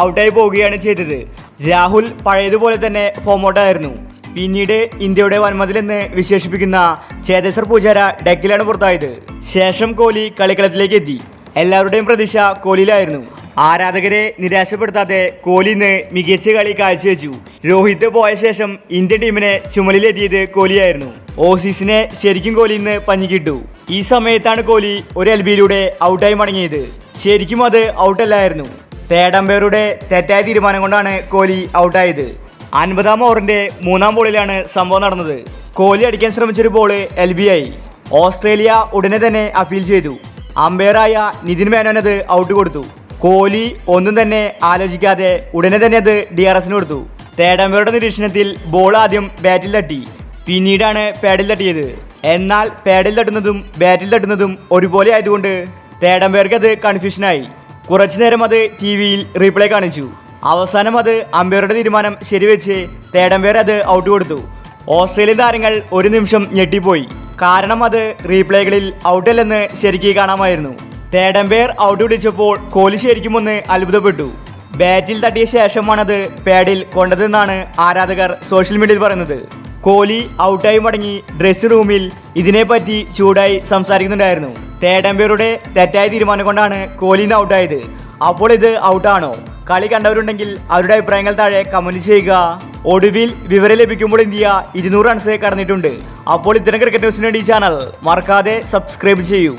ഔട്ടായി പോവുകയാണ് ചെയ്തത്. രാഹുൽ പഴയതുപോലെ തന്നെ ഫോമൗട്ടായിരുന്നു. പിന്നീട് ഇന്ത്യയുടെ വൻമതിലെന്ന് വിശേഷിപ്പിക്കുന്ന ചേതേശ്വർ പൂജാര ഡെക്കിലാണ് പുറത്തായത്. ശേഷം കോഹ്ലി കളിക്കളത്തിലേക്ക് എത്തി. എല്ലാവരുടെയും പ്രതീക്ഷ കോഹ്ലിയിലായിരുന്നു. ആരാധകരെ നിരാശപ്പെടുത്താതെ കോഹ്ലി ഇന്ന് മികച്ച കളി കാഴ്ചവെച്ചു. രോഹിത് പോയ ശേഷം ഇന്ത്യൻ ടീമിനെ ചുമലിലെത്തിയത് കോഹ്ലിയായിരുന്നു. ഓസീസിനെ ശരിക്കും കോഹ്ലി ഇന്ന് പഞ്ഞിക്കിട്ടു. ഈ സമയത്താണ് കോഹ്ലി ഒരു എൽബിയിലൂടെ ഔട്ടായി മടങ്ങിയത്. ശരിക്കും അത് ഔട്ടല്ലായിരുന്നു. തേർഡ് അമ്പയറുടെ തെറ്റായ തീരുമാനം കൊണ്ടാണ് കോഹ്ലി ഔട്ടായത്. 50-ാം ഓവറിന്റെ 3-ാം ബോളിലാണ് സംഭവം നടന്നത്. കോഹ്ലി അടിക്കാൻ ശ്രമിച്ചൊരു ബോൾ LB ആയി. ഓസ്ട്രേലിയ ഉടനെ തന്നെ അപ്പീൽ ചെയ്തു. അമ്പയറായ നിതിൻ മേനോൻ അത് ഔട്ട് കൊടുത്തു. കോഹ്ലി ഒന്നും തന്നെ ആലോചിക്കാതെ ഉടനെ തന്നെ അത് DRSന് കൊടുത്തു. തേർഡ് അമ്പയറുടെ നിരീക്ഷണത്തിൽ ബോൾ ആദ്യം ബാറ്റിൽ തട്ടി, പിന്നീടാണ് പാഡിൽ തട്ടിയത്. എന്നാൽ പാഡിൽ തട്ടുന്നതും ബാറ്റിൽ തട്ടുന്നതും ഒരുപോലെ ആയതുകൊണ്ട് തേർഡ് അമ്പയർക്ക് അത് കൺഫ്യൂഷനായി. കുറച്ചു നേരം അത് TV-യിൽ റീപ്ലേ കാണിച്ചു. അവസാനം അത് അമ്പയറുടെ തീരുമാനം ശരിവെച്ച് തേർഡ് അമ്പയർ അത് ഔട്ട് കൊടുത്തു. ഓസ്ട്രേലിയൻ താരങ്ങൾ ഒരു നിമിഷം ഞെട്ടിപ്പോയി. കാരണം അത് റീപ്ലേകളിൽ ഔട്ടല്ലെന്ന് ശരിക്കും കാണാമായിരുന്നു. തേർഡ് അമ്പയർ ഔട്ട് വിളിച്ചപ്പോൾ കോഹ്ലി ശരിക്കും ഒന്ന് അത്ഭുതപ്പെട്ടു. ബാറ്റിൽ തട്ടിയ ശേഷമാണത് പാഡിൽ കൊണ്ടതെന്നാണ് ആരാധകർ സോഷ്യൽ മീഡിയയിൽ പറയുന്നത്. കോഹ്ലി ഔട്ടായി മടങ്ങി ഡ്രസ്സിംഗ് റൂമിൽ ഇതിനെപ്പറ്റി ചൂടായി സംസാരിക്കുന്നുണ്ടായിരുന്നു. തേർഡ് അമ്പയറുടെ തെറ്റായ തീരുമാനം കൊണ്ടാണ് കോഹ്ലി ഇന്ന് ഔട്ടായത്. അപ്പോൾ ഇത് ഔട്ടാണോ? കളി കണ്ടവരുണ്ടെങ്കിൽ അവരുടെ അഭിപ്രായങ്ങൾ താഴെ കമന്റ് ചെയ്യുക. ഒടുവിൽ വിവരം ലഭിക്കുമ്പോൾ ഇന്ത്യ 200 റൺസ് കടന്നിട്ടുണ്ട്. അപ്പോൾ ഇത്തരം ക്രിക്കറ്റ് ന്യൂസിന് വേണ്ടി ചാനൽ മറക്കാതെ സബ്സ്ക്രൈബ് ചെയ്യൂ.